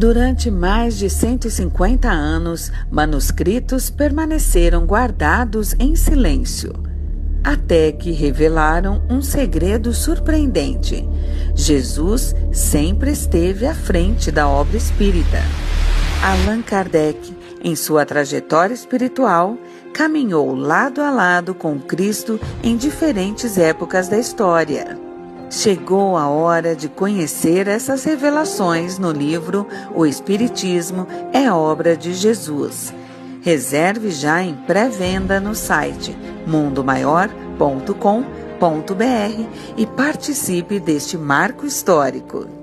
Durante mais de 150 anos, manuscritos permaneceram guardados em silêncio, até que revelaram um segredo surpreendente. Jesus sempre esteve à frente da obra espírita. Allan Kardec, em sua trajetória espiritual, caminhou lado a lado com Cristo em diferentes épocas da história. Chegou a hora de conhecer essas revelações no livro O Espiritismo é Obra de Jesus. Reserve já em pré-venda no site mundomaior.com.br e participe deste marco histórico.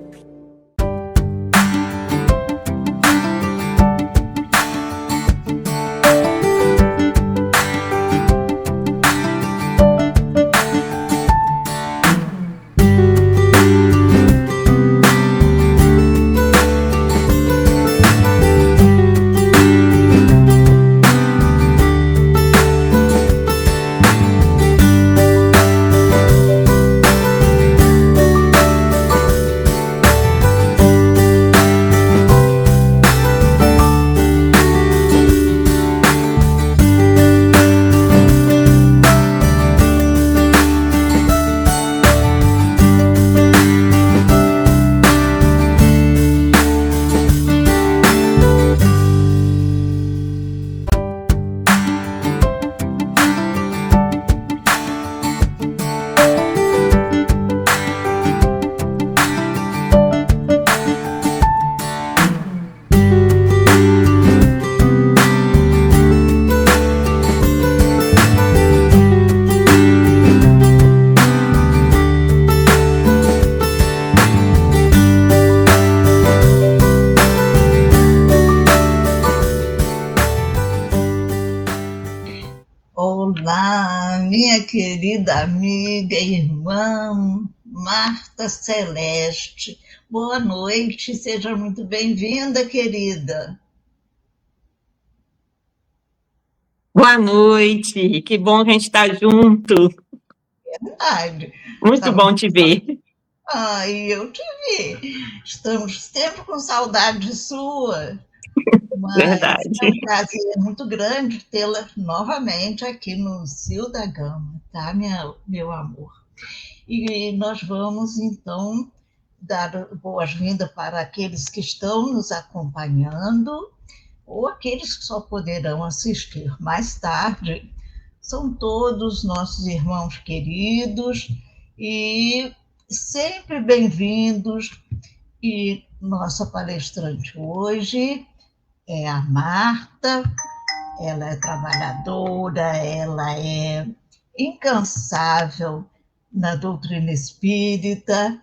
Olá, minha querida amiga e irmã Marta Celeste. Boa noite, seja muito bem-vinda, querida. Boa noite, que bom que a gente está junto. Verdade. Muito bom te ver. Ai, eu te vi. Estamos sempre com saudade sua. Mas Verdade. é um prazer muito grande tê-la novamente aqui no Cio da Gama, tá, meu amor? E nós vamos, então, dar boas-vindas para aqueles que estão nos acompanhando ou aqueles que só poderão assistir mais tarde. São todos nossos irmãos queridos e sempre bem-vindos. E nossa palestrante hoje é a Marta. Ela é trabalhadora, ela é incansável na doutrina espírita,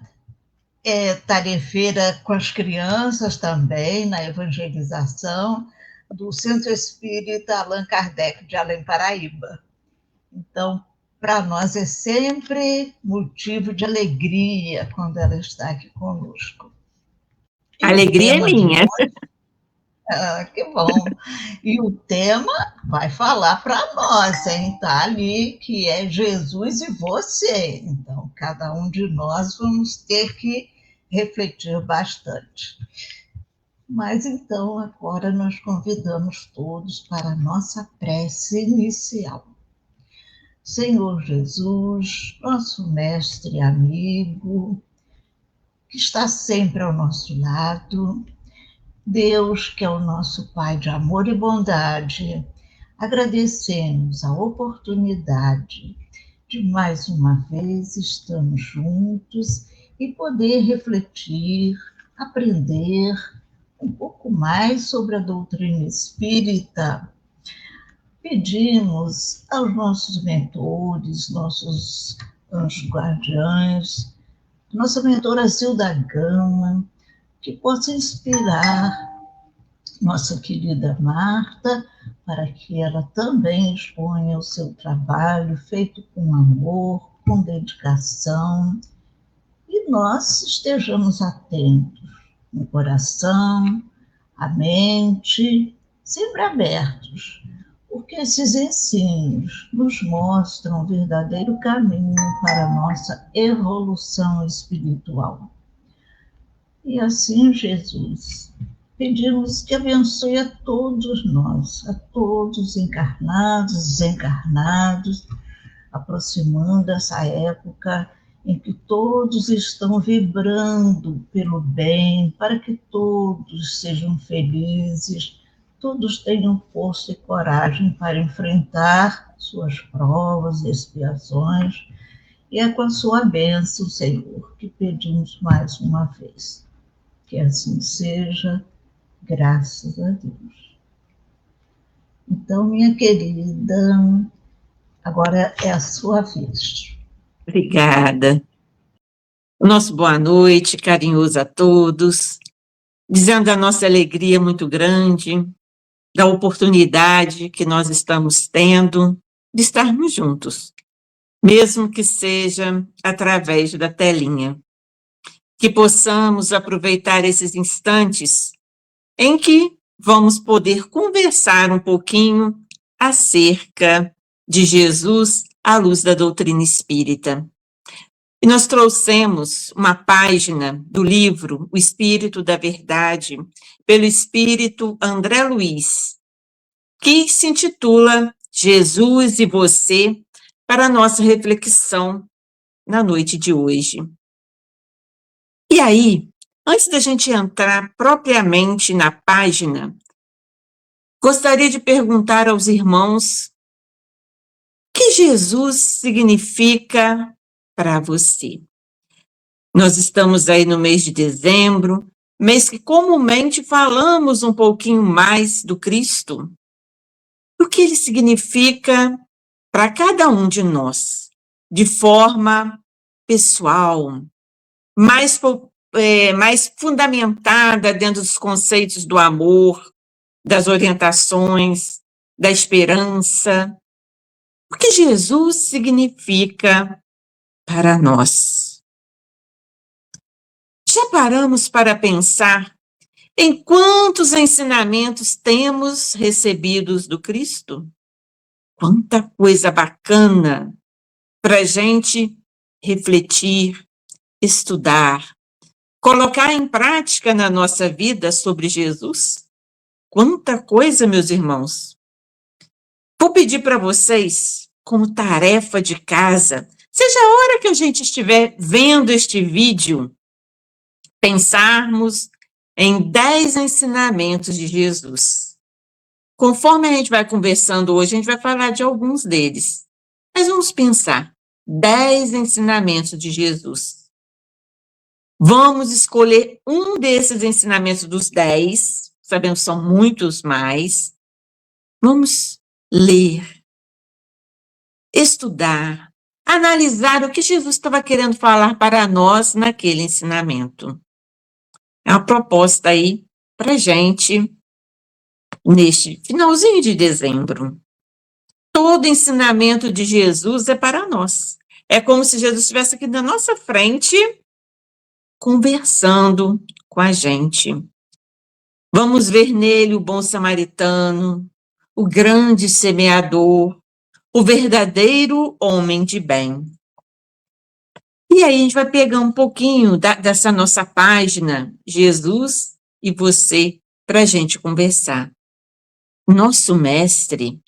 é tarefeira com as crianças também, na evangelização, do Centro Espírita Allan Kardec, de Além Paraíba. Então, para nós é sempre motivo de alegria quando ela está aqui conosco. A alegria é minha. Que bom. E o tema vai falar para nós, hein? Tá ali, que é Jesus e você. Então, cada um de nós vamos ter que refletir bastante. Mas então, agora nós convidamos todos para a nossa prece inicial. Senhor Jesus, nosso mestre e amigo, que está sempre ao nosso lado, Deus, que é o nosso Pai de amor e bondade, agradecemos a oportunidade de mais uma vez estarmos juntos e poder refletir, aprender um pouco mais sobre a doutrina espírita. Pedimos aos nossos mentores, nossos anjos guardiães, nossa mentora Zilda Gama, que possa inspirar nossa querida Marta, para que ela também exponha o seu trabalho feito com amor, com dedicação, e nós estejamos atentos, no coração, a mente, sempre abertos, porque esses ensinos nos mostram o verdadeiro caminho para a nossa evolução espiritual. E assim, Jesus, pedimos que abençoe a todos nós, a todos encarnados, desencarnados, aproximando essa época em que todos estão vibrando pelo bem, para que todos sejam felizes, todos tenham força e coragem para enfrentar suas provas e expiações, e é com a sua bênção, Senhor, que pedimos mais uma vez. Que assim seja, graças a Deus. Então, minha querida, agora é a sua vez. Obrigada. Nosso boa noite, carinhoso a todos, dizendo a nossa alegria muito grande, da oportunidade que nós estamos tendo de estarmos juntos, mesmo que seja através da telinha. Que possamos aproveitar esses instantes em que vamos poder conversar um pouquinho acerca de Jesus à luz da doutrina espírita. E nós trouxemos uma página do livro O Espírito da Verdade, pelo espírito André Luiz, que se intitula Jesus e Você, para a nossa reflexão na noite de hoje. E aí, antes da gente entrar propriamente na página, gostaria de perguntar aos irmãos o que Jesus significa para você. Nós estamos aí no mês de dezembro, mês que comumente falamos um pouquinho mais do Cristo. O que ele significa para cada um de nós, de forma pessoal, mais fundamentada dentro dos conceitos do amor, das orientações, da esperança. O que Jesus significa para nós? Já paramos para pensar em quantos ensinamentos temos recebidos do Cristo? Quanta coisa bacana para a gente refletir, estudar, colocar em prática na nossa vida sobre Jesus. Quanta coisa, meus irmãos. Vou pedir para vocês, como tarefa de casa, seja a hora que a gente estiver vendo este vídeo, pensarmos em 10 ensinamentos de Jesus. Conforme a gente vai conversando hoje, a gente vai falar de alguns deles. Mas vamos pensar, 10 ensinamentos de Jesus. Vamos escolher um desses ensinamentos dos 10, sabemos que são muitos mais. Vamos ler, estudar, analisar o que Jesus estava querendo falar para nós naquele ensinamento. É uma proposta aí para a gente neste finalzinho de dezembro. Todo ensinamento de Jesus é para nós. É como se Jesus estivesse aqui na nossa frente, conversando com a gente. Vamos ver nele o bom samaritano, o grande semeador, o verdadeiro homem de bem. E aí a gente vai pegar um pouquinho dessa nossa página, Jesus e Você, para a gente conversar. Nosso mestre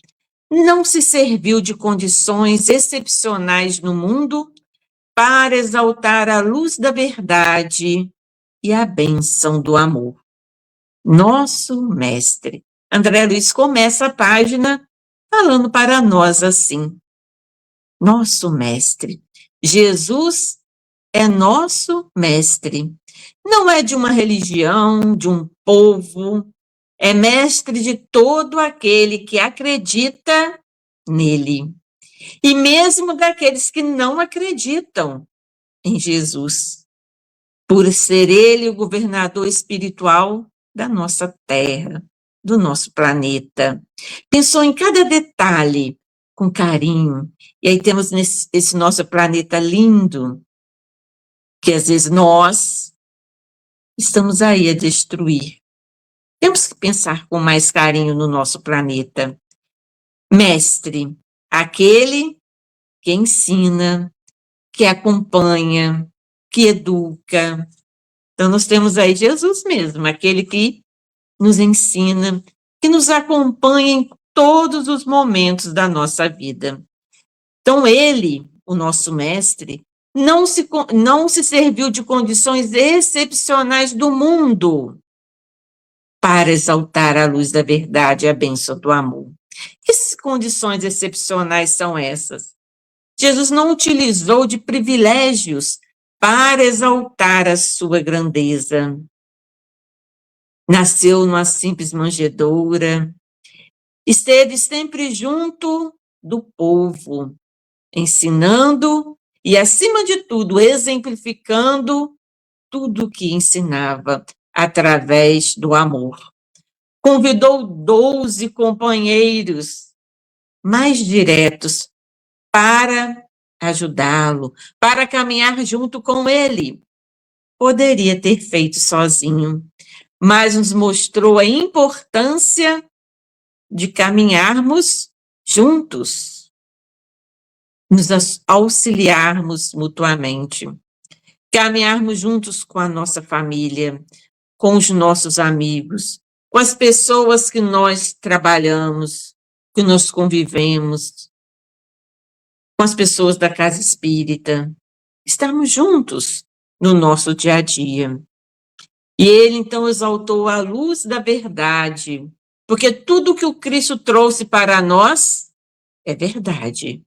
não se serviu de condições excepcionais no mundo para exaltar a luz da verdade e a bênção do amor. Nosso mestre. André Luiz começa a página falando para nós assim. Nosso mestre. Jesus é nosso mestre. Não é de uma religião, de um povo, é mestre de todo aquele que acredita nele. E mesmo daqueles que não acreditam em Jesus. Por ser ele o governador espiritual da nossa terra, do nosso planeta. Pensou em cada detalhe com carinho. E aí temos esse nosso planeta lindo, que às vezes nós estamos aí a destruir. Temos que pensar com mais carinho no nosso planeta. Mestre, aquele que ensina, que acompanha, que educa. Então nós temos aí Jesus mesmo, aquele que nos ensina, que nos acompanha em todos os momentos da nossa vida. Então, ele, o nosso mestre, não se serviu de condições excepcionais do mundo para exaltar a luz da verdade e a bênção do amor. Que condições excepcionais são essas? Jesus não utilizou de privilégios para exaltar a sua grandeza. Nasceu numa simples manjedoura, esteve sempre junto do povo, ensinando e, acima de tudo, exemplificando tudo o que ensinava através do amor. Convidou 12 companheiros mais diretos para ajudá-lo, para caminhar junto com ele. Poderia ter feito sozinho, mas nos mostrou a importância de caminharmos juntos, nos auxiliarmos mutuamente, caminharmos juntos com a nossa família, com os nossos amigos, com as pessoas que nós trabalhamos, que nós convivemos, com as pessoas da casa espírita. Estamos juntos no nosso dia a dia. E ele, então, exaltou a luz da verdade, porque tudo que o Cristo trouxe para nós é verdade.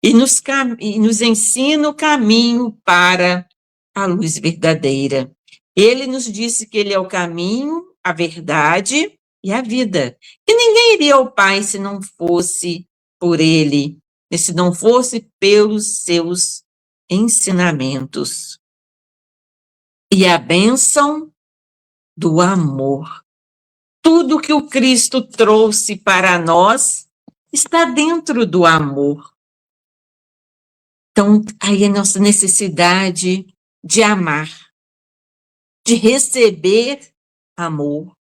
E nos ensina o caminho para a luz verdadeira. Ele nos disse que ele é o caminho, a verdade e a vida. E ninguém iria ao Pai se não fosse por ele, e se não fosse pelos seus ensinamentos. E a bênção do amor. Tudo que o Cristo trouxe para nós está dentro do amor. Então, aí a nossa necessidade de amar, de receber amor,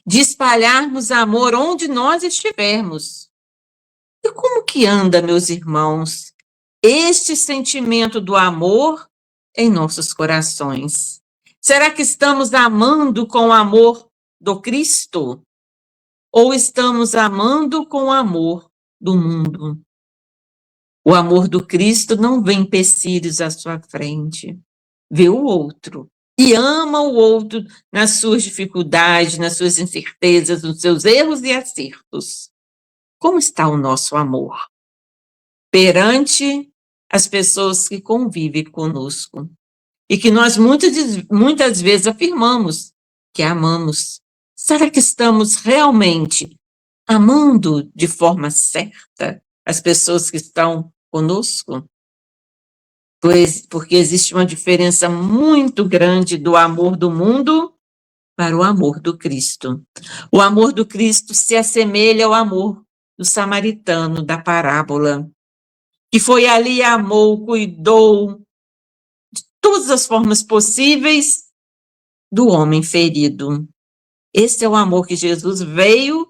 de espalharmos amor onde nós estivermos. E como que anda, meus irmãos, este sentimento do amor em nossos corações? Será que estamos amando com o amor do Cristo? Ou estamos amando com o amor do mundo? O amor do Cristo não vê empecilhos à sua frente, vê o outro e ama o outro nas suas dificuldades, nas suas incertezas, nos seus erros e acertos. Como está o nosso amor perante as pessoas que convivem conosco e que nós muitas vezes afirmamos que amamos? Será que estamos realmente amando de forma certa as pessoas que estão conosco? Porque existe uma diferença muito grande do amor do mundo para o amor do Cristo. O amor do Cristo se assemelha ao amor do samaritano da parábola, que foi ali, amou, cuidou de todas as formas possíveis do homem ferido. Esse é o amor que Jesus veio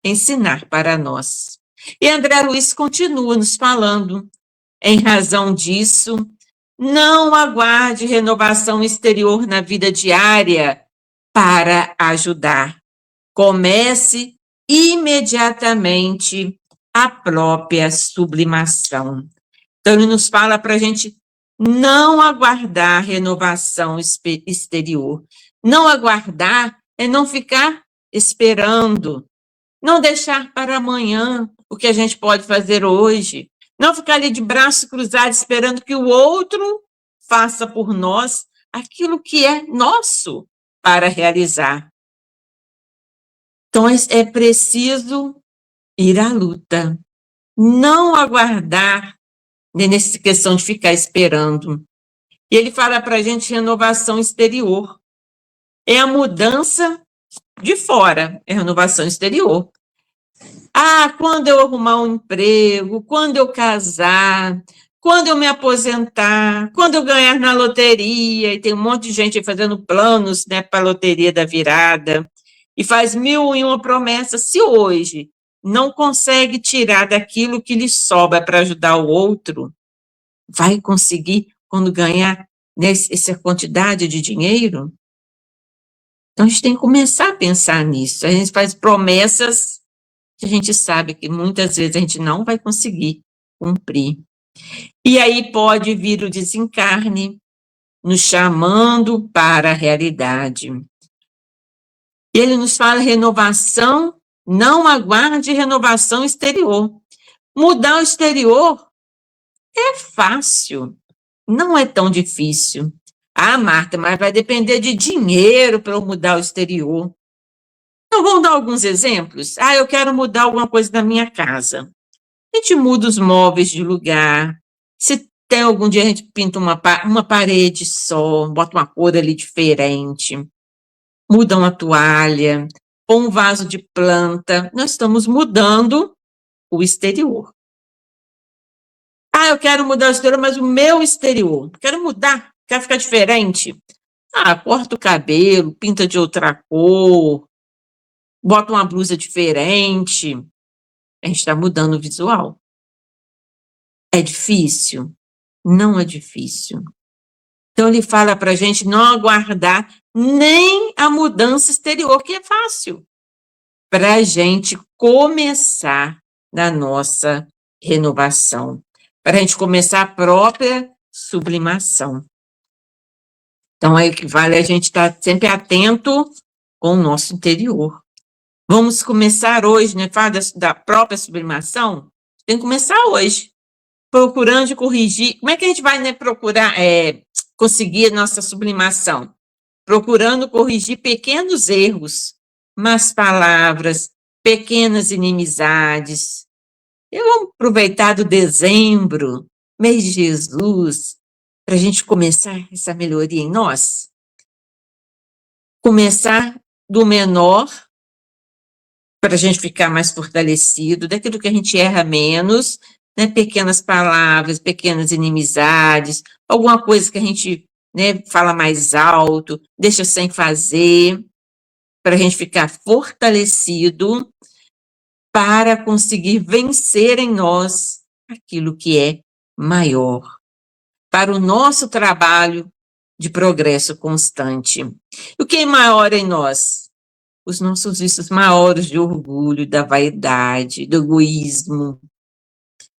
ensinar para nós. E André Luiz continua nos falando. Em razão disso, não aguarde renovação exterior na vida diária para ajudar. Comece imediatamente a própria sublimação. Então, ele nos fala para a gente não aguardar renovação exterior. Não aguardar é não ficar esperando, não deixar para amanhã o que a gente pode fazer hoje, não ficar ali de braço cruzado esperando que o outro faça por nós aquilo que é nosso para realizar. Então, é preciso ir à luta, não aguardar nessa questão de ficar esperando. E ele fala para a gente renovação exterior. É a mudança de fora, é renovação exterior. Quando eu arrumar um emprego, quando eu casar, quando eu me aposentar, quando eu ganhar na loteria, e tem um monte de gente aí fazendo planos, né, para a loteria da virada, e faz 1001 promessas. Se hoje não consegue tirar daquilo que lhe sobra para ajudar o outro, vai conseguir quando ganhar essa quantidade de dinheiro? Então, a gente tem que começar a pensar nisso. A gente faz promessas que a gente sabe que muitas vezes a gente não vai conseguir cumprir. E aí pode vir o desencarne, nos chamando para a realidade. E ele nos fala renovação, não aguarde renovação exterior. Mudar o exterior é fácil, não é tão difícil. Ah, Marta, mas vai depender de dinheiro para eu mudar o exterior. Então, vamos dar alguns exemplos? Ah, eu quero mudar alguma coisa na minha casa. A gente muda os móveis de lugar. Se tem algum dia a gente pinta uma parede só, bota uma cor ali diferente, muda uma toalha, põe um vaso de planta. Nós estamos mudando o exterior. Ah, eu quero mudar o exterior, mas o meu exterior, quero mudar, quero ficar diferente. Ah, corta o cabelo, pinta de outra cor, bota uma blusa diferente. A gente está mudando o visual. É difícil? Não é difícil. Então, ele fala para a gente não aguardar nem a mudança exterior, que é fácil, para a gente começar na nossa renovação, para a gente começar a própria sublimação. Então, é que vale a gente estar sempre atento com o nosso interior. Vamos começar hoje, né? Falar da própria sublimação? Tem que começar hoje, procurando corrigir. Como é que a gente vai, né, procurar conseguir a nossa sublimação? Procurando corrigir pequenos erros, más palavras, pequenas inimizades. E vamos aproveitar do dezembro, mês de Jesus, para a gente começar essa melhoria em nós. Começar do menor, para a gente ficar mais fortalecido, daquilo que a gente erra menos, né, pequenas palavras, pequenas inimizades, alguma coisa que a gente, né, fala mais alto, deixa sem fazer, para a gente ficar fortalecido, para conseguir vencer em nós aquilo que é maior, para o nosso trabalho de progresso constante. O que é maior em nós? Os nossos vícios maiores de orgulho, da vaidade, do egoísmo.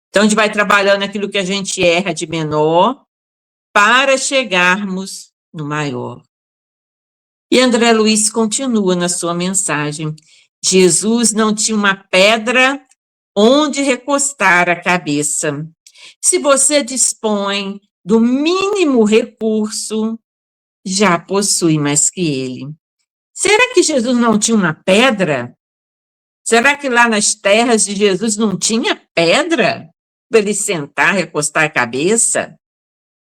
Então, a gente vai trabalhando aquilo que a gente erra de menor para chegarmos no maior. E André Luiz continua na sua mensagem. Jesus não tinha uma pedra onde recostar a cabeça. Se você dispõe do mínimo recurso, já possui mais que ele. Será que Jesus não tinha uma pedra? Será que lá nas terras de Jesus não tinha pedra para ele sentar, recostar a cabeça?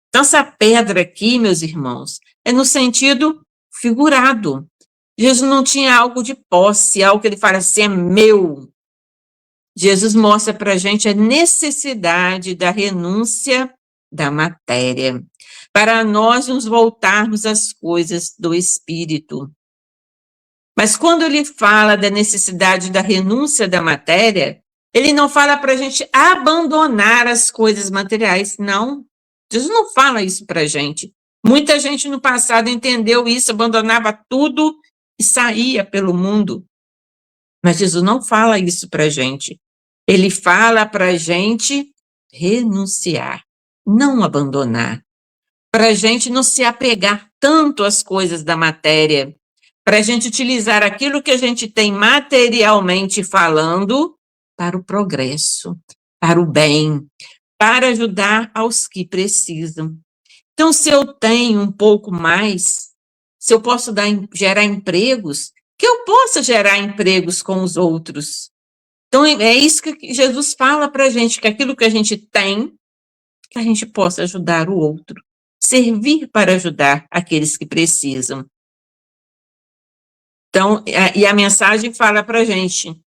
Então, essa pedra aqui, meus irmãos, é no sentido figurado. Jesus não tinha algo de posse, algo que ele fala assim, é meu. Jesus mostra para a gente a necessidade da renúncia da matéria, para nós nos voltarmos às coisas do Espírito. Mas quando ele fala da necessidade da renúncia da matéria, ele não fala para a gente abandonar as coisas materiais, não. Jesus não fala isso para a gente. Muita gente no passado entendeu isso, abandonava tudo e saía pelo mundo. Mas Jesus não fala isso para a gente. Ele fala para a gente renunciar, não abandonar. Para a gente não se apegar tanto às coisas da matéria, para a gente utilizar aquilo que a gente tem materialmente falando para o progresso, para o bem, para ajudar aos que precisam. Então, se eu tenho um pouco mais, se eu posso gerar empregos, que eu possa gerar empregos com os outros. Então, é isso que Jesus fala para a gente, que aquilo que a gente tem, que a gente possa ajudar o outro, servir para ajudar aqueles que precisam. Então, e a mensagem fala para a gente,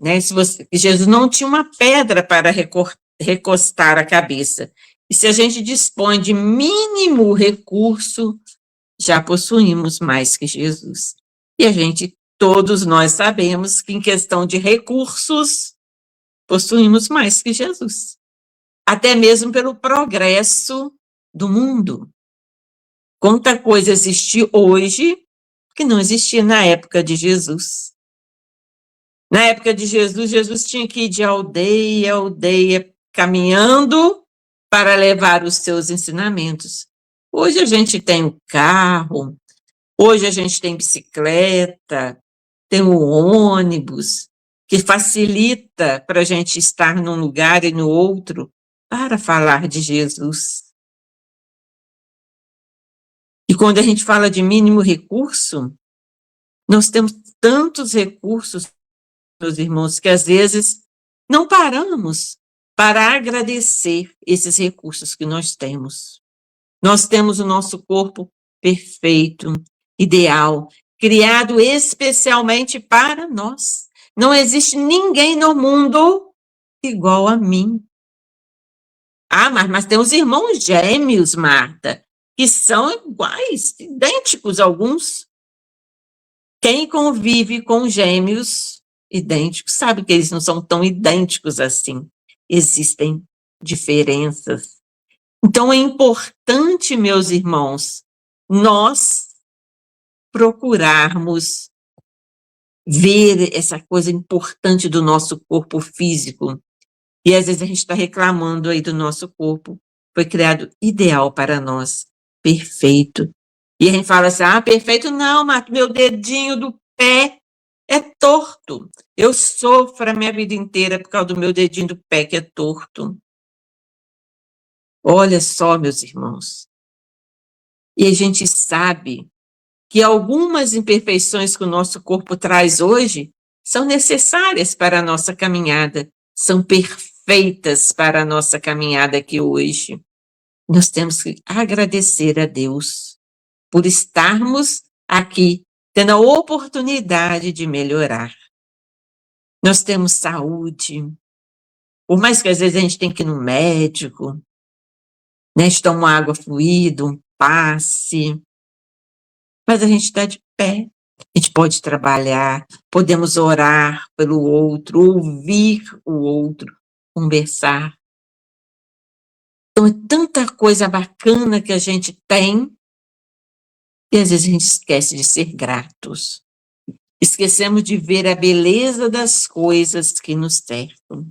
né, Jesus não tinha uma pedra para recostar a cabeça. E se a gente dispõe de mínimo recurso, já possuímos mais que Jesus. E todos nós sabemos que em questão de recursos, possuímos mais que Jesus. Até mesmo pelo progresso do mundo. Quanta coisa existe hoje que não existia na época de Jesus. Na época de Jesus, Jesus tinha que ir de aldeia a aldeia, caminhando para levar os seus ensinamentos. Hoje a gente tem o carro, hoje a gente tem bicicleta, tem o ônibus, que facilita para a gente estar num lugar e no outro para falar de Jesus. E quando a gente fala de mínimo recurso, nós temos tantos recursos, meus irmãos, que às vezes não paramos para agradecer esses recursos que nós temos. Nós temos o nosso corpo perfeito, ideal, criado especialmente para nós. Não existe ninguém no mundo igual a mim. Ah, mas tem os irmãos gêmeos, Marta, que são iguais, idênticos alguns. Quem convive com gêmeos idênticos sabe que eles não são tão idênticos assim. Existem diferenças. Então, é importante, meus irmãos, nós procurarmos ver essa coisa importante do nosso corpo físico. E às vezes a gente está reclamando aí do nosso corpo. Foi criado ideal para nós, perfeito. E a gente fala assim, perfeito não, Marta, meu dedinho do pé é torto. Eu sofro a minha vida inteira por causa do meu dedinho do pé que é torto. Olha só, meus irmãos. E a gente sabe que algumas imperfeições que o nosso corpo traz hoje são necessárias para a nossa caminhada, são perfeitas para a nossa caminhada aqui hoje. Nós temos que agradecer a Deus por estarmos aqui, tendo a oportunidade de melhorar. Nós temos saúde, por mais que às vezes a gente tenha que ir no médico, né, a gente toma uma água fluida, um passe, mas a gente está de pé, a gente pode trabalhar, podemos orar pelo outro, ouvir o outro, conversar. Então, é tanta coisa bacana que a gente tem, e às vezes a gente esquece de ser gratos. Esquecemos de ver a beleza das coisas que nos cercam.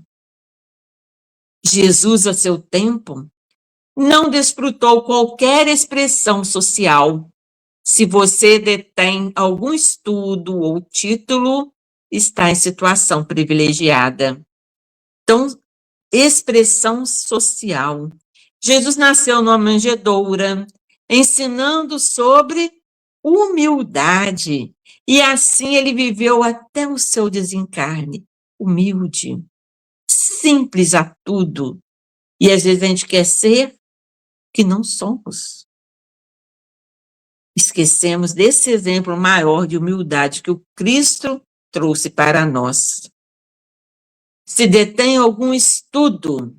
Jesus, a seu tempo, não desfrutou qualquer expressão social. Se você detém algum estudo ou título, está em situação privilegiada. Então, expressão social. Jesus nasceu numa manjedoura, ensinando sobre humildade, e assim ele viveu até o seu desencarne, humilde, simples a tudo. E às vezes a gente quer ser que não somos. Esquecemos desse exemplo maior de humildade que o Cristo trouxe para nós. Se detém algum estudo,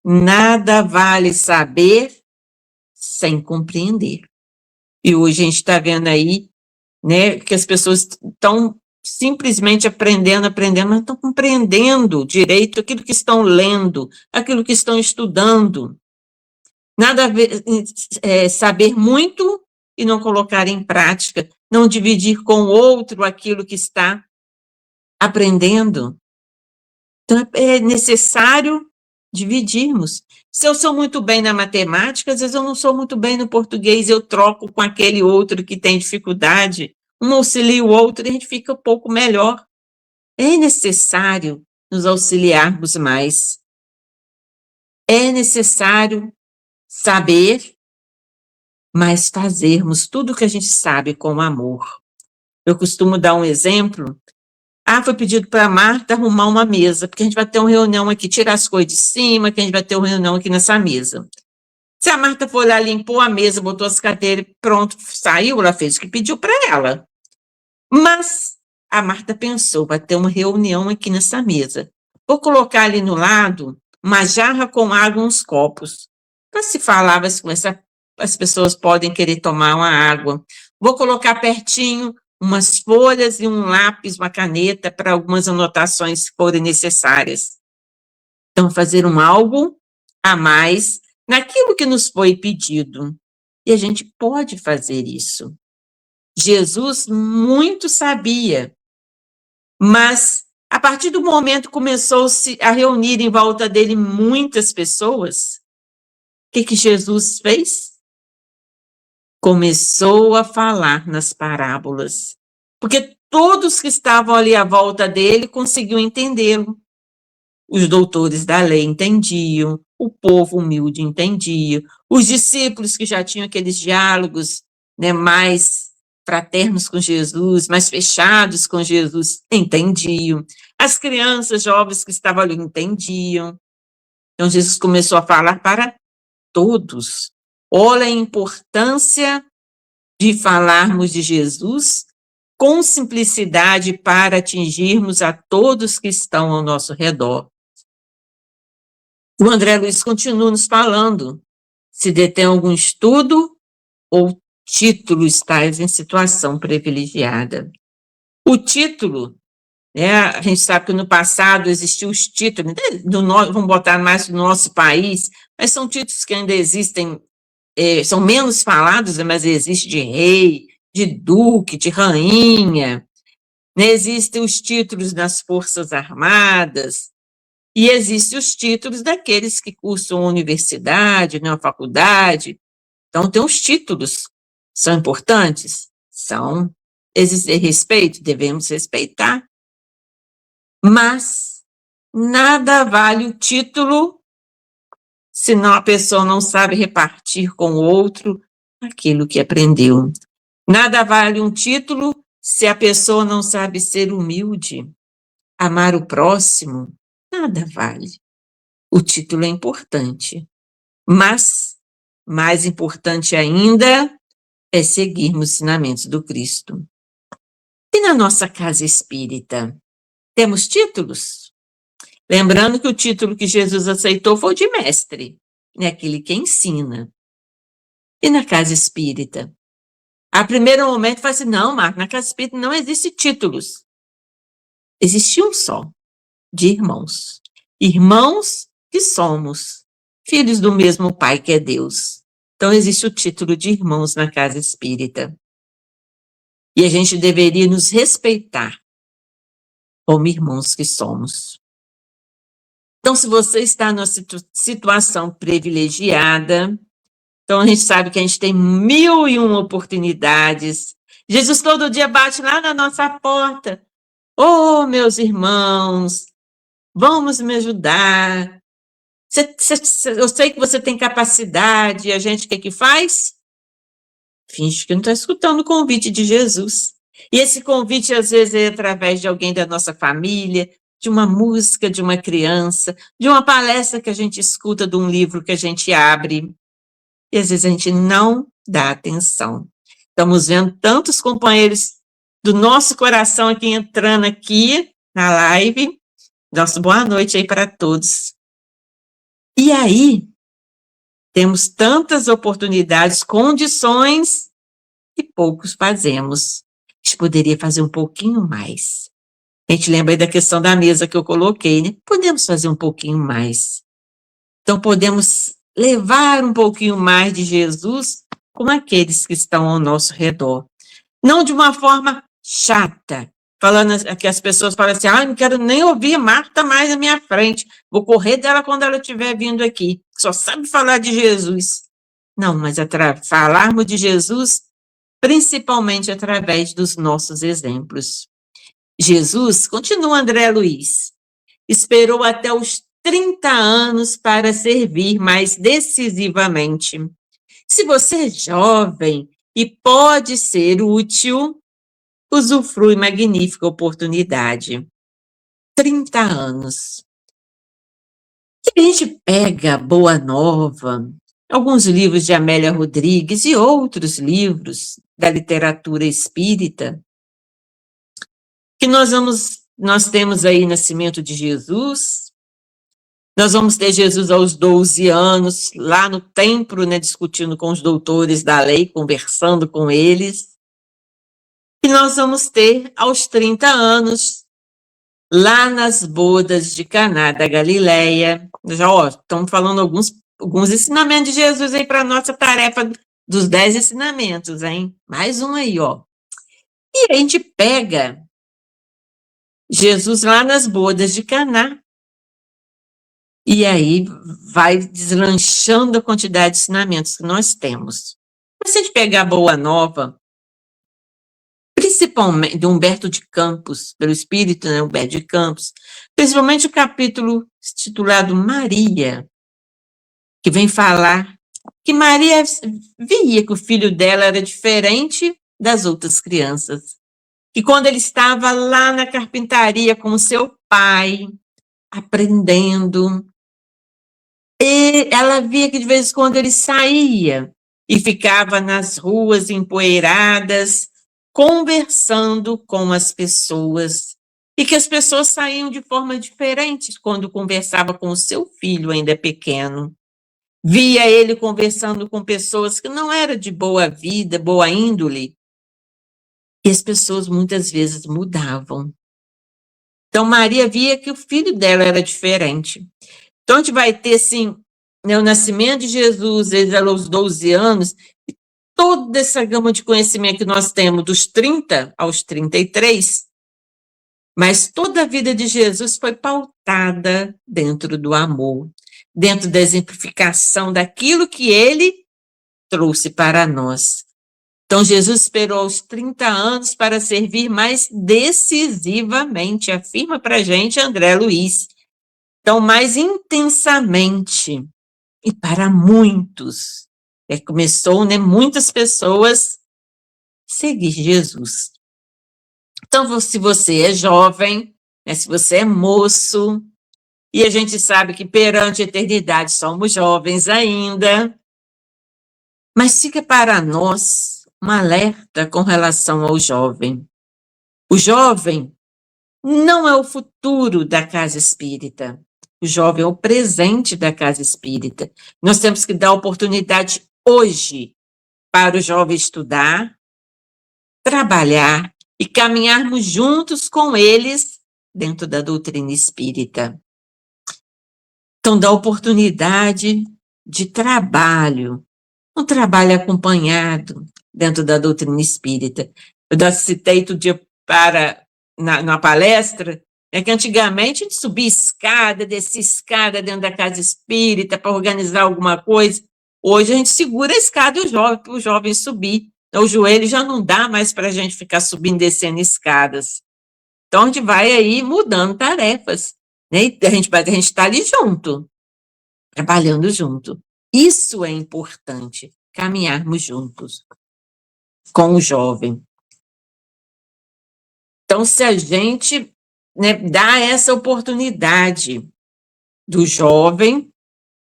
nada vale saber sem compreender. E hoje a gente está vendo aí, né, que as pessoas estão simplesmente aprendendo, mas não estão compreendendo direito aquilo que estão lendo, aquilo que estão estudando. Nada a ver, saber muito e não colocar em prática, não dividir com o outro aquilo que está aprendendo. Então, é necessário dividirmos. Se eu sou muito bem na matemática, às vezes eu não sou muito bem no português, eu troco com aquele outro que tem dificuldade, um auxilia o outro e a gente fica um pouco melhor. É necessário nos auxiliarmos mais. É necessário saber, mas fazermos tudo o que a gente sabe com amor. Eu costumo dar um exemplo. Foi pedido para a Marta arrumar uma mesa, porque a gente vai ter uma reunião aqui, tirar as coisas de cima, que a gente vai ter uma reunião aqui nessa mesa. Se a Marta for lá, limpou a mesa, botou as cadeiras, pronto, saiu, ela fez o que pediu para ela. Mas a Marta pensou, vai ter uma reunião aqui nessa mesa. Vou colocar ali no lado uma jarra com água e uns copos. Para se falar, as pessoas podem querer tomar uma água. Vou colocar pertinho umas folhas e um lápis, uma caneta para algumas anotações se forem necessárias. Então, fazer algo a mais naquilo que nos foi pedido. E a gente pode fazer isso. Jesus muito sabia, mas a partir do momento começou-se a reunir em volta dele muitas pessoas, o que Jesus fez? Começou a falar nas parábolas, porque todos que estavam ali à volta dele conseguiam entendê-lo. Os doutores da lei entendiam, o povo humilde entendia, os discípulos que já tinham aqueles diálogos, né, mais fraternos com Jesus, mais fechados com Jesus, entendiam. As crianças jovens que estavam ali entendiam. Então, Jesus começou a falar para todos. Olha a importância de falarmos de Jesus com simplicidade para atingirmos a todos que estão ao nosso redor. O André Luiz continua nos falando, se detém algum estudo ou títulos tais em situação privilegiada. O título, né, a gente sabe que no passado existiam os títulos, vamos botar mais no nosso país, mas são títulos que ainda existem, são menos falados, mas existe de rei, de duque, de rainha, né, existem os títulos das Forças Armadas, e existem os títulos daqueles que cursam a universidade, né, a faculdade. Então, tem os títulos. São importantes? São. Existe respeito? Devemos respeitar. Mas nada vale o título se a pessoa não sabe repartir com o outro aquilo que aprendeu. Nada vale um título se a pessoa não sabe ser humilde, amar o próximo. Nada vale. O título é importante, mas mais importante ainda é seguirmos os ensinamentos do Cristo. E na nossa casa espírita, temos títulos? Lembrando que o título que Jesus aceitou foi o de mestre, é aquele que ensina. E na casa espírita? A primeiro momento fala assim, não, Marco, na casa espírita não existe títulos. Existe um só, de irmãos. Irmãos que somos, filhos do mesmo Pai que é Deus. Então existe o título de irmãos na casa espírita. E a gente deveria nos respeitar como irmãos que somos. Então, se você está numa situação privilegiada, então a gente sabe que a gente tem 1001 oportunidades. Jesus todo dia bate lá na nossa porta. Oh, meus irmãos, vamos me ajudar. Eu sei que você tem capacidade, e a gente o que faz? Finge que não está escutando o convite de Jesus. E esse convite, às vezes, é através de alguém da nossa família, de uma música, de uma criança, de uma palestra que a gente escuta, de um livro que a gente abre. E, às vezes, a gente não dá atenção. Estamos vendo tantos companheiros do nosso coração aqui entrando aqui na live. Nossa, boa noite aí para todos. E aí, temos tantas oportunidades, condições, e poucos fazemos. A gente poderia fazer um pouquinho mais. A gente lembra aí da questão da mesa que eu coloquei, né? Podemos fazer um pouquinho mais. Então, podemos levar um pouquinho mais de Jesus com aqueles que estão ao nosso redor. Não de uma forma chata, falando que as pessoas falam assim, não quero nem ouvir Marta mais na minha frente, vou correr dela quando ela estiver vindo aqui, só sabe falar de Jesus. Não, mas falarmos de Jesus, principalmente através dos nossos exemplos. Jesus, continua André Luiz, esperou até os 30 anos para servir mais decisivamente. Se você é jovem e pode ser útil, usufrui magnífica oportunidade. 30 anos. E a gente pega Boa Nova, alguns livros de Amélia Rodrigues e outros livros da literatura espírita, que nós temos aí Nascimento de Jesus, nós vamos ter Jesus aos 12 anos, lá no templo, né, discutindo com os doutores da lei, conversando com eles. E nós vamos ter aos 30 anos, lá nas bodas de Caná da Galileia. Já, estamos falando alguns ensinamentos de Jesus aí para a nossa tarefa dos 10 ensinamentos, hein? Mais um aí, E a gente pega Jesus lá nas bodas de Caná. E aí vai deslanchando a quantidade de ensinamentos que nós temos. Mas se a gente pegar a Boa Nova, principalmente de Humberto de Campos, pelo Espírito, né, Humberto de Campos, principalmente o capítulo titulado Maria, que vem falar que Maria via que o filho dela era diferente das outras crianças. Que quando ele estava lá na carpintaria com o seu pai, aprendendo, e ela via que de vez em quando ele saía e ficava nas ruas empoeiradas, conversando com as pessoas, e que as pessoas saíam de forma diferente quando conversava com o seu filho ainda pequeno. Via ele conversando com pessoas que não eram de boa vida, boa índole, e as pessoas muitas vezes mudavam. Então, Maria via que o filho dela era diferente. Então, a gente vai ter, assim, né, o nascimento de Jesus, desde aos 12 anos, e toda essa gama de conhecimento que nós temos, dos 30 aos 33, mas toda a vida de Jesus foi pautada dentro do amor, dentro da exemplificação daquilo que ele trouxe para nós. Então, Jesus esperou aos 30 anos para servir mais decisivamente, afirma para a gente André Luiz. Então, mais intensamente, e para muitos, começou, né, muitas pessoas seguir Jesus. Então, se você é jovem, né, se você é moço, e a gente sabe que perante a eternidade somos jovens ainda, mas fica para nós um alerta com relação ao jovem. O jovem não é o futuro da casa espírita. O jovem é o presente da casa espírita. Nós temos que dar oportunidade hoje para o jovem estudar, trabalhar e caminharmos juntos com eles dentro da doutrina espírita. Então, dá oportunidade de trabalho, um trabalho acompanhado dentro da doutrina espírita. Eu já citei outro dia na palestra, que antigamente a gente subia escada, descia escada dentro da casa espírita para organizar alguma coisa. Hoje a gente segura a escada para o jovem subir. Então, o joelho já não dá mais para a gente ficar subindo e descendo escadas. Então, a gente vai aí mudando tarefas, né? E a gente está ali junto, trabalhando junto. Isso é importante, caminharmos juntos com o jovem. Então, se a gente, né, dá essa oportunidade do jovem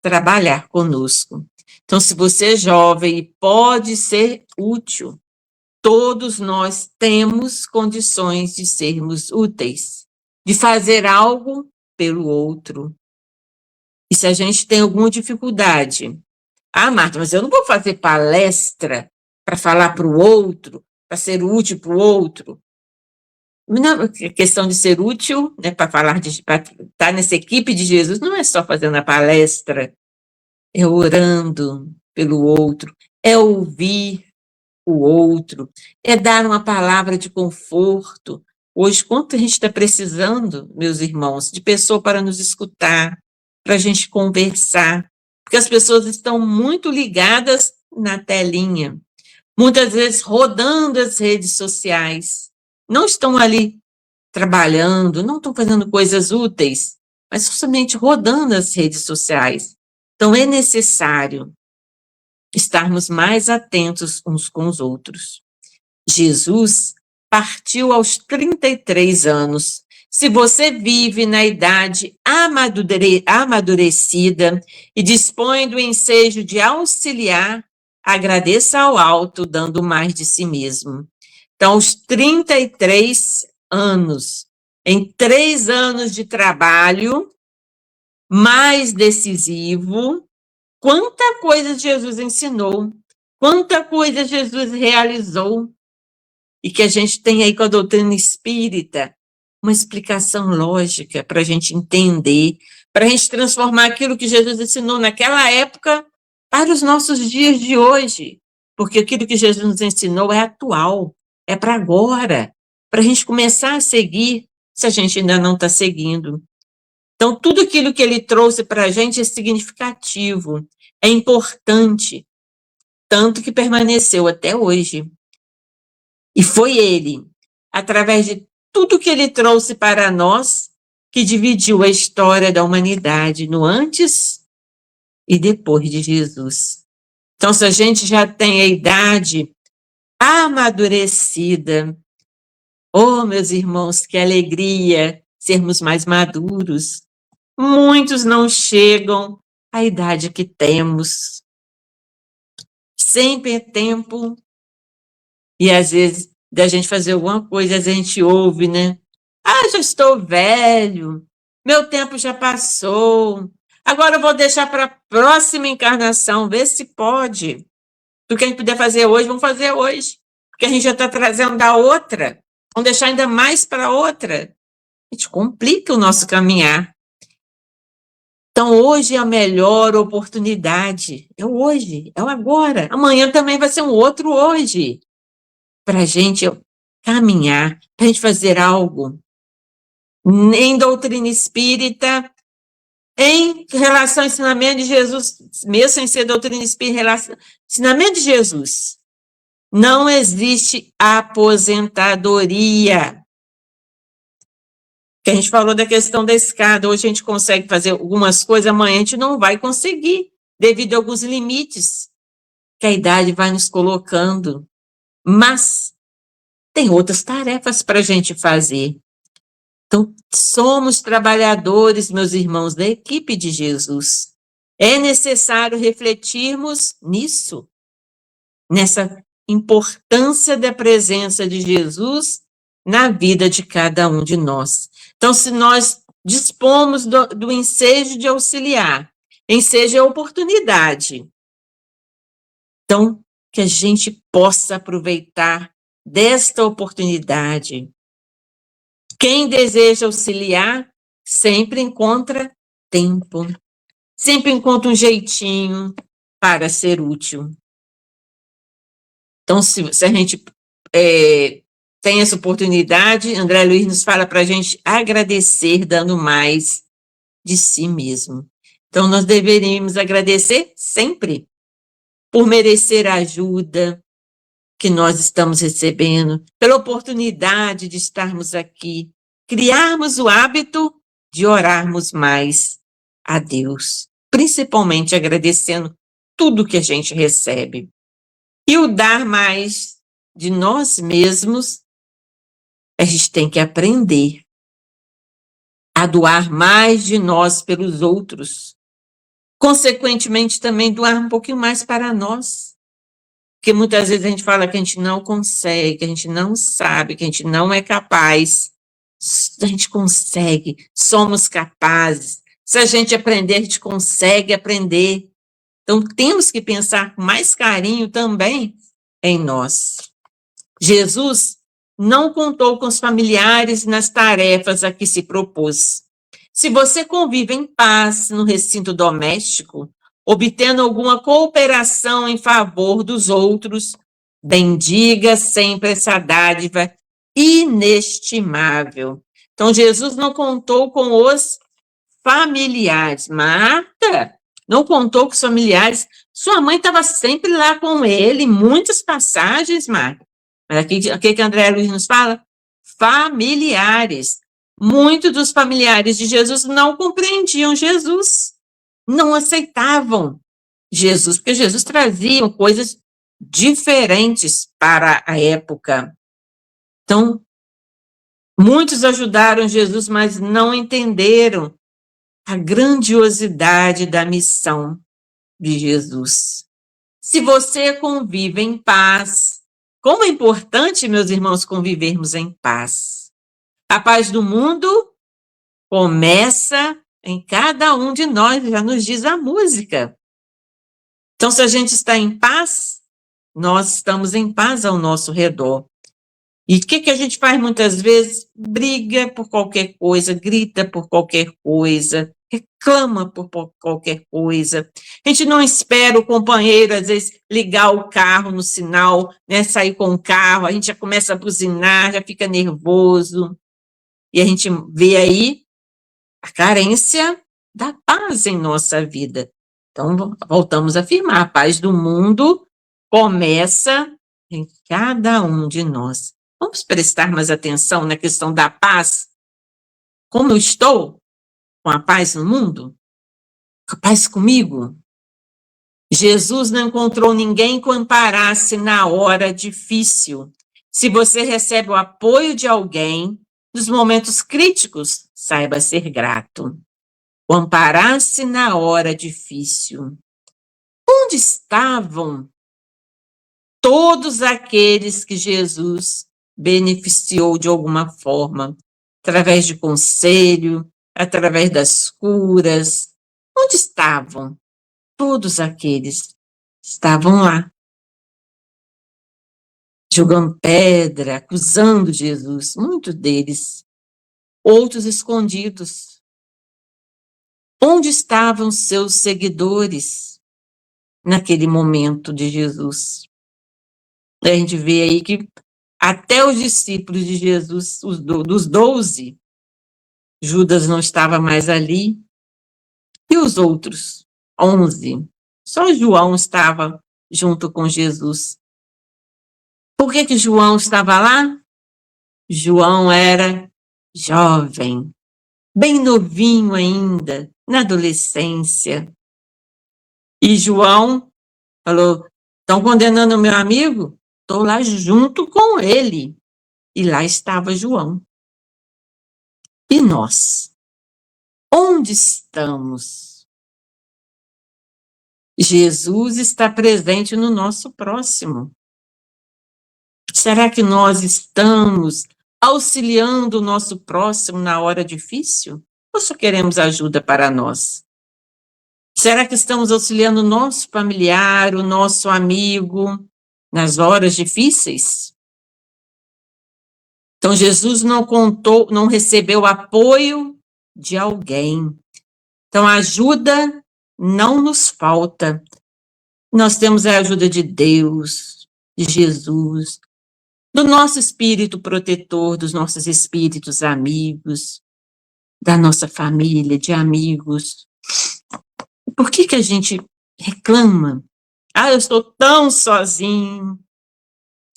trabalhar conosco. Então, se você é jovem e pode ser útil, todos nós temos condições de sermos úteis, de fazer algo pelo outro. E se a gente tem alguma dificuldade, Marta, mas eu não vou fazer palestra para falar para o outro, para ser útil para o outro. Não, a questão de ser útil, né, para estar nessa equipe de Jesus, não é só fazendo a palestra, é orando pelo outro, é ouvir o outro, é dar uma palavra de conforto. Hoje, quanto a gente está precisando, meus irmãos, de pessoa para nos escutar, para a gente conversar, porque as pessoas estão muito ligadas na telinha, muitas vezes rodando as redes sociais, não estão ali trabalhando, não estão fazendo coisas úteis, mas somente rodando as redes sociais. Então, é necessário estarmos mais atentos uns com os outros. Jesus partiu aos 33 anos. Se você vive na idade amadurecida e dispõe do ensejo de auxiliar, agradeça ao alto, dando mais de si mesmo. Então, aos 33 anos, em 3 anos de trabalho, mais decisivo, quanta coisa Jesus ensinou, quanta coisa Jesus realizou, e que a gente tem aí com a doutrina espírita uma explicação lógica para a gente entender, para a gente transformar aquilo que Jesus ensinou naquela época para os nossos dias de hoje, porque aquilo que Jesus nos ensinou é atual, é para agora, para a gente começar a seguir, se a gente ainda não está seguindo. Então, tudo aquilo que ele trouxe para a gente é significativo, é importante, tanto que permaneceu até hoje. E foi ele, através de tudo que ele trouxe para nós, que dividiu a história da humanidade no antes e depois de Jesus. Então, se a gente já tem a idade amadurecida, oh, meus irmãos, que alegria sermos mais maduros. Muitos não chegam à idade que temos. Sempre é tempo. E às vezes, da gente fazer alguma coisa, a gente ouve, né? Ah, já estou velho, meu tempo já passou. Agora eu vou deixar para a próxima encarnação, ver se pode. Do que a gente puder fazer hoje, vamos fazer hoje. Porque a gente já está trazendo da outra. Vamos deixar ainda mais para outra. A gente complica o nosso caminhar. Então, hoje é a melhor oportunidade. É o hoje, é o agora. Amanhã também vai ser um outro hoje. Para a gente caminhar, para a gente fazer algo. Em doutrina espírita, em relação ao ensinamento de Jesus, mesmo sem ser doutrina espírita, em relação ao ensinamento de Jesus, não existe aposentadoria. Que a gente falou da questão da escada, hoje a gente consegue fazer algumas coisas, amanhã a gente não vai conseguir, devido a alguns limites que a idade vai nos colocando. Mas tem outras tarefas para a gente fazer. Então, somos trabalhadores, meus irmãos, da equipe de Jesus. É necessário refletirmos nisso, nessa importância da presença de Jesus na vida de cada um de nós. Então, se nós dispomos do ensejo de auxiliar, ensejo é oportunidade. Então, que a gente possa aproveitar desta oportunidade. Quem deseja auxiliar sempre encontra tempo, sempre encontra um jeitinho para ser útil. Então, se a gente tem essa oportunidade, André Luiz nos fala para a gente agradecer, dando mais de si mesmo. Então, nós deveríamos agradecer sempre por merecer a ajuda que nós estamos recebendo, pela oportunidade de estarmos aqui, criarmos o hábito de orarmos mais a Deus, principalmente agradecendo tudo que a gente recebe. E o dar mais de nós mesmos, a gente tem que aprender a doar mais de nós pelos outros. Consequentemente, também doar um pouquinho mais para nós. Porque muitas vezes a gente fala que a gente não consegue, que a gente não sabe, que a gente não é capaz. A gente consegue, somos capazes. Se a gente aprender, a gente consegue aprender. Então, temos que pensar com mais carinho também em nós. Jesus não contou com os familiares nas tarefas a que se propôs. Se você convive em paz no recinto doméstico, obtendo alguma cooperação em favor dos outros, bendiga sempre essa dádiva inestimável. Então, Jesus não contou com os familiares. Marta não contou com os familiares. Sua mãe estava sempre lá com ele, em muitas passagens, Marta. Mas aqui que André Luiz nos fala? Familiares. Muitos dos familiares de Jesus não compreendiam Jesus, não aceitavam Jesus, porque Jesus trazia coisas diferentes para a época. Então, muitos ajudaram Jesus, mas não entenderam a grandiosidade da missão de Jesus. Se você convive em paz, como é importante, meus irmãos, convivermos em paz. A paz do mundo começa em cada um de nós, já nos diz a música. Então, se a gente está em paz, nós estamos em paz ao nosso redor. E o que a gente faz muitas vezes? Briga por qualquer coisa, grita por qualquer coisa, clama por qualquer coisa. A gente não espera o companheiro, às vezes, ligar o carro no sinal, né, sair com o carro, a gente já começa a buzinar, já fica nervoso. E a gente vê aí a carência da paz em nossa vida. Então, voltamos a afirmar, a paz do mundo começa em cada um de nós. Vamos prestar mais atenção na questão da paz? Como eu estou com a paz no mundo? Com a paz comigo? Jesus não encontrou ninguém que o amparasse na hora difícil. Se você recebe o apoio de alguém nos momentos críticos, saiba ser grato. O amparasse na hora difícil. Onde estavam todos aqueles que Jesus beneficiou de alguma forma, através de conselho, através das curas? Onde estavam? Todos aqueles estavam lá, jogando pedra, acusando Jesus, muitos deles, outros escondidos. Onde estavam seus seguidores naquele momento de Jesus? A gente vê aí que até os discípulos de Jesus, dos 12, Judas não estava mais ali, e os outros 11, só João estava junto com Jesus. Por que João estava lá? João era jovem, bem novinho ainda, na adolescência. E João falou, estão condenando o meu amigo? Estou lá junto com ele. E lá estava João. E nós? Onde estamos? Jesus está presente no nosso próximo. Será que nós estamos auxiliando o nosso próximo na hora difícil? Ou só queremos ajuda para nós? Será que estamos auxiliando o nosso familiar, o nosso amigo, nas horas difíceis? Então, Jesus não recebeu apoio de alguém. Então, a ajuda não nos falta. Nós temos a ajuda de Deus, de Jesus, do nosso espírito protetor, dos nossos espíritos amigos, da nossa família, de amigos. Por que a gente reclama? Eu estou tão sozinho.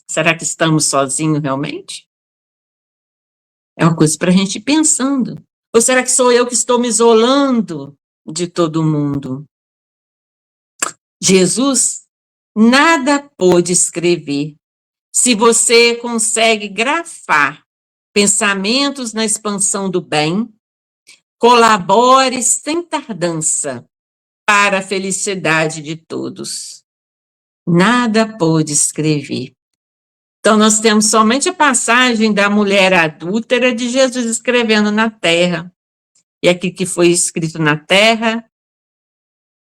Será que estamos sozinhos realmente? É uma coisa para a gente ir pensando. Ou será que sou eu que estou me isolando de todo mundo? Jesus nada pôde escrever. Se você consegue grafar pensamentos na expansão do bem, colabore sem tardança para a felicidade de todos. Nada pôde escrever. Então, nós temos somente a passagem da mulher adúltera de Jesus escrevendo na terra. E aqui que foi escrito na terra,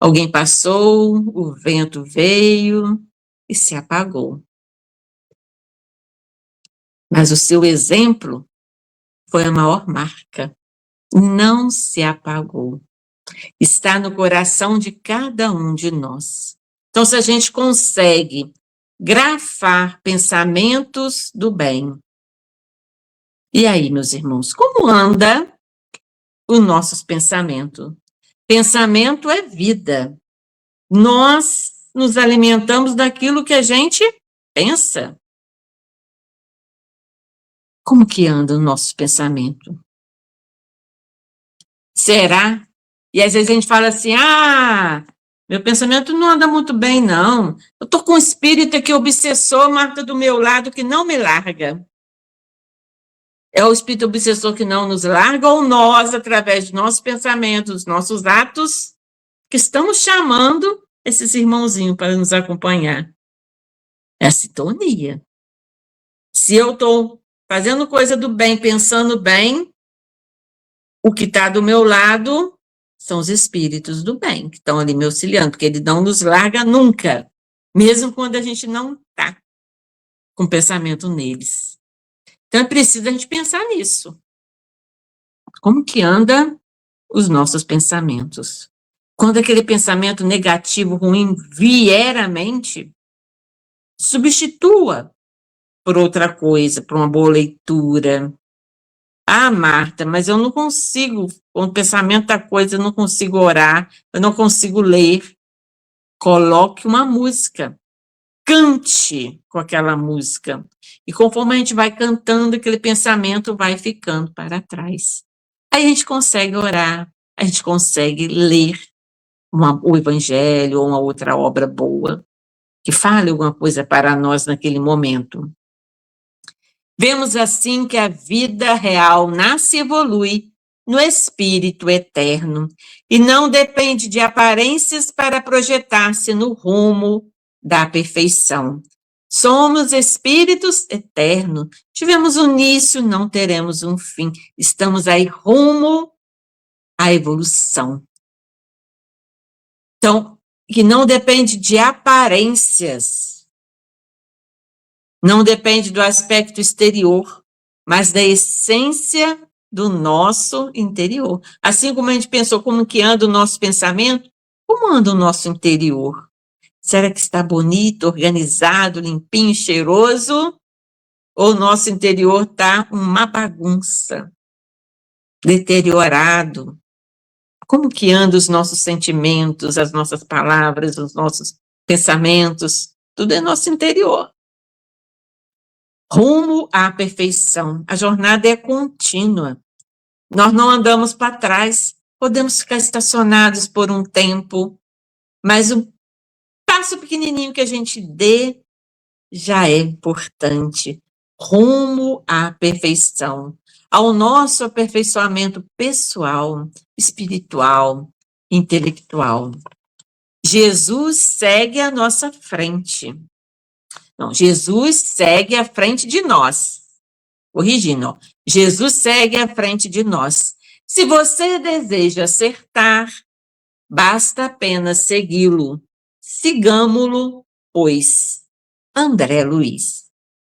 alguém passou, o vento veio e se apagou. Mas o seu exemplo foi a maior marca. Não se apagou. Está no coração de cada um de nós. Então, se a gente consegue grafar pensamentos do bem. E aí, meus irmãos, como anda os nossos pensamentos? Pensamento é vida. Nós nos alimentamos daquilo que a gente pensa. Como que anda o nosso pensamento? Será? E às vezes a gente fala assim, meu pensamento não anda muito bem, não. Eu estou com um espírito aqui obsessor, marca do meu lado, que não me larga. É o espírito obsessor que não nos larga, ou nós, através de nossos pensamentos, nossos atos, que estamos chamando esses irmãozinhos para nos acompanhar. É a sintonia. Se eu estou fazendo coisa do bem, pensando bem, o que está do meu lado são os espíritos do bem, que estão ali me auxiliando, porque ele não nos larga nunca, mesmo quando a gente não está com pensamento neles. Então, é preciso a gente pensar nisso. Como que anda os nossos pensamentos. Quando aquele pensamento negativo, ruim, vier à mente, substitua por outra coisa, por uma boa leitura. Ah, Marta, mas eu não consigo, com o pensamento da coisa, eu não consigo orar, eu não consigo ler. Coloque uma música, cante com aquela música. E conforme a gente vai cantando, aquele pensamento vai ficando para trás. Aí a gente consegue orar, a gente consegue ler o Evangelho ou uma outra obra boa, que fale alguma coisa para nós naquele momento. Vemos assim que a vida real nasce e evolui no espírito eterno e não depende de aparências para projetar-se no rumo da perfeição. Somos espíritos eternos, tivemos um início, não teremos um fim, estamos aí rumo à evolução. Então, que não depende de aparências, não depende do aspecto exterior, mas da essência do nosso interior. Assim como a gente pensou como que anda o nosso pensamento, como anda o nosso interior? Será que está bonito, organizado, limpinho, cheiroso? Ou o nosso interior está uma bagunça, deteriorado? Como que andam os nossos sentimentos, as nossas palavras, os nossos pensamentos? Tudo é nosso interior. Rumo à perfeição. A jornada é contínua. Nós não andamos para trás. Podemos ficar estacionados por um tempo, mas o passo pequenininho que a gente dê já é importante. Rumo à perfeição, ao nosso aperfeiçoamento pessoal, espiritual, intelectual. Jesus segue à nossa frente. Não, Jesus segue à frente de nós. Corrigindo, Jesus segue à frente de nós. Se você deseja acertar, basta apenas segui-lo. Sigamo-lo, pois. André Luiz.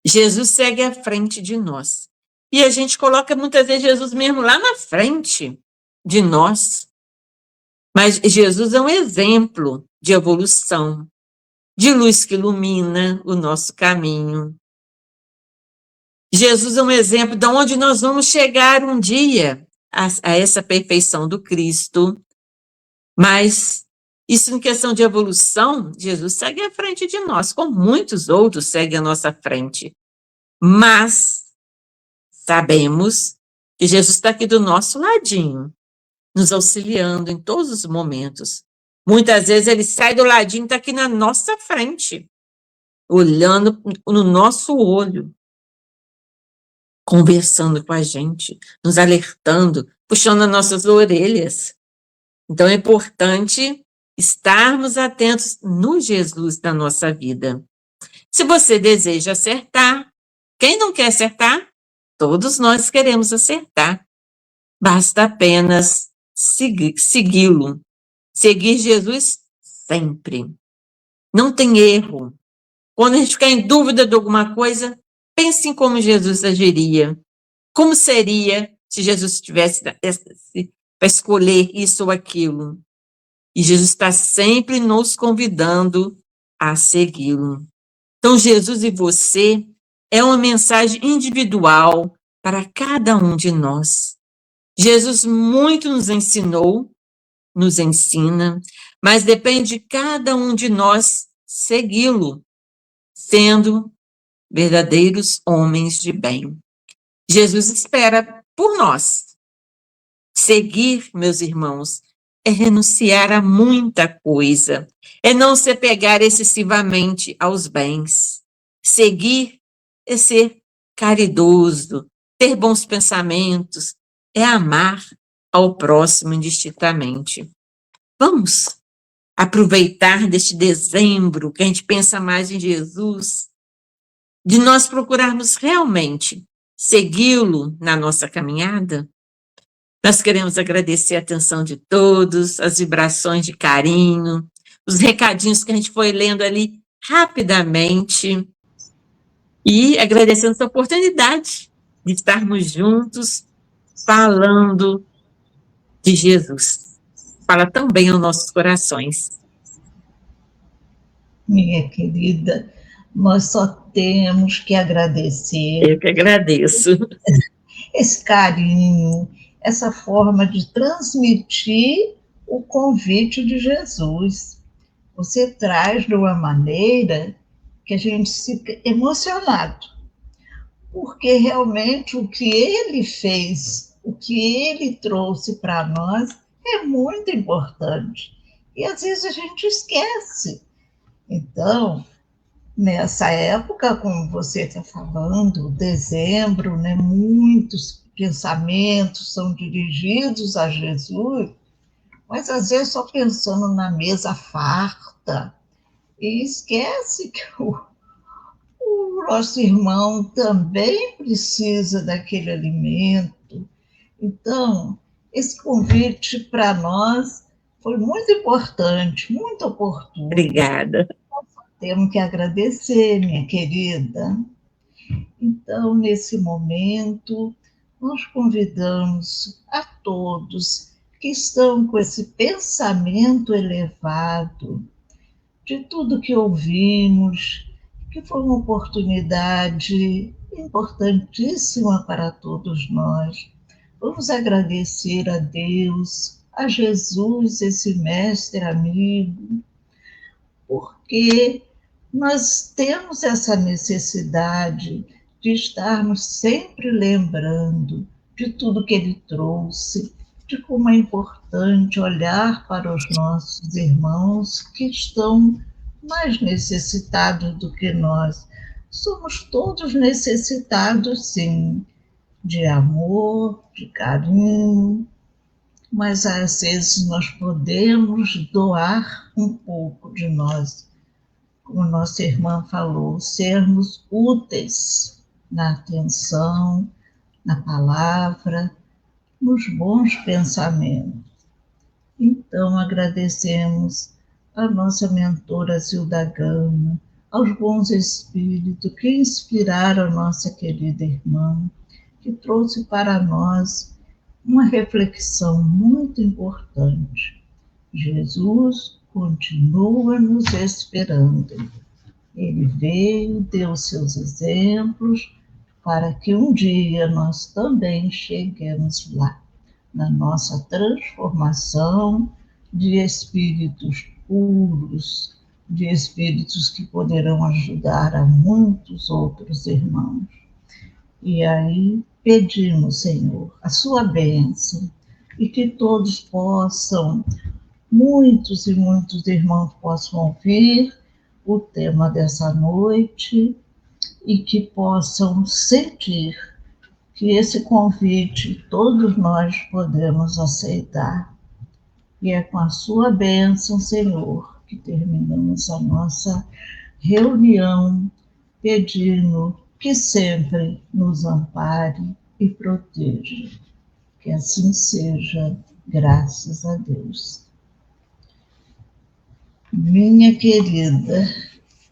Jesus segue à frente de nós. E a gente coloca muitas vezes Jesus mesmo lá na frente de nós. Mas Jesus é um exemplo de evolução, de luz que ilumina o nosso caminho. Jesus é um exemplo de onde nós vamos chegar um dia a essa perfeição do Cristo. Mas isso em questão de evolução, Jesus segue à frente de nós, como muitos outros seguem à nossa frente. Mas sabemos que Jesus está aqui do nosso ladinho, nos auxiliando em todos os momentos. Muitas vezes ele sai do ladinho e está aqui na nossa frente, olhando no nosso olho, conversando com a gente, nos alertando, puxando as nossas orelhas. Então é importante estarmos atentos no Jesus da nossa vida. Se você deseja acertar, quem não quer acertar? Todos nós queremos acertar. Basta apenas segui-lo. Seguir Jesus sempre. Não tem erro. Quando a gente ficar em dúvida de alguma coisa, pense em como Jesus agiria. Como seria se Jesus tivesse para escolher isso ou aquilo. E Jesus está sempre nos convidando a segui-lo. Então, Jesus e você é uma mensagem individual para cada um de nós. Jesus muito nos ensinou, nos ensina, mas depende de cada um de nós segui-lo, sendo verdadeiros homens de bem. Jesus espera por nós. Seguir, meus irmãos, é renunciar a muita coisa, é não se apegar excessivamente aos bens. Seguir é ser caridoso, ter bons pensamentos, é amar ao próximo indistintamente. Vamos aproveitar deste dezembro, que a gente pensa mais em Jesus, de nós procurarmos realmente segui-lo na nossa caminhada? Nós queremos agradecer a atenção de todos, as vibrações de carinho, os recadinhos que a gente foi lendo ali rapidamente e agradecendo essa oportunidade de estarmos juntos, falando de Jesus. Fala tão bem aos nossos corações. Minha querida, nós só temos que agradecer. Eu que agradeço. Esse carinho, essa forma de transmitir o convite de Jesus. Você traz de uma maneira que a gente fica emocionado, porque realmente o que ele fez, o que ele trouxe para nós é muito importante. E às vezes a gente esquece. Então, nessa época, como você está falando, dezembro, né, muitos pensamentos são dirigidos a Jesus, mas às vezes só pensando na mesa farta, e esquece que o nosso irmão também precisa daquele alimento. Então, esse convite para nós foi muito importante, muito oportuno. Obrigada. Temos que agradecer, minha querida. Então, nesse momento, nós convidamos a todos que estão com esse pensamento elevado de tudo que ouvimos, que foi uma oportunidade importantíssima para todos nós. Vamos agradecer a Deus, a Jesus, esse mestre amigo, porque nós temos essa necessidade de estarmos sempre lembrando de tudo que ele trouxe, de como é importante olhar para os nossos irmãos que estão mais necessitados do que nós. Somos todos necessitados, sim, de amor, de carinho, mas às vezes nós podemos doar um pouco de nós, como nossa irmã falou, sermos úteis na atenção, na palavra, nos bons pensamentos. Então, agradecemos a nossa mentora Zilda Gama, aos bons espíritos que inspiraram a nossa querida irmã, que trouxe para nós uma reflexão muito importante. Jesus continua nos esperando. Ele veio, deu seus exemplos, para que um dia nós também cheguemos lá, na nossa transformação de espíritos puros, de espíritos que poderão ajudar a muitos outros irmãos. E aí pedimos, Senhor, a sua bênção, e que todos possam, muitos e muitos irmãos possam ouvir o tema dessa noite e que possam sentir que esse convite todos nós podemos aceitar. E é com a sua bênção, Senhor, que terminamos a nossa reunião, pedindo que sempre nos ampare e proteja. Que assim seja, graças a Deus. Minha querida,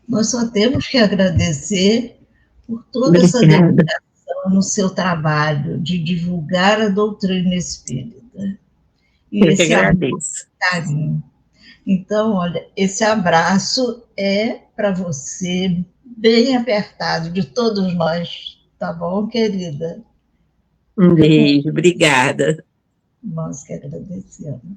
nós só temos que agradecer por toda essa dedicação no seu trabalho de divulgar a doutrina espírita. E Eu que agradeço. Carinho. Então, olha, esse abraço é para você, bem apertado, de todos nós, tá bom, querida? Um beijo, obrigada. Nós que agradecemos.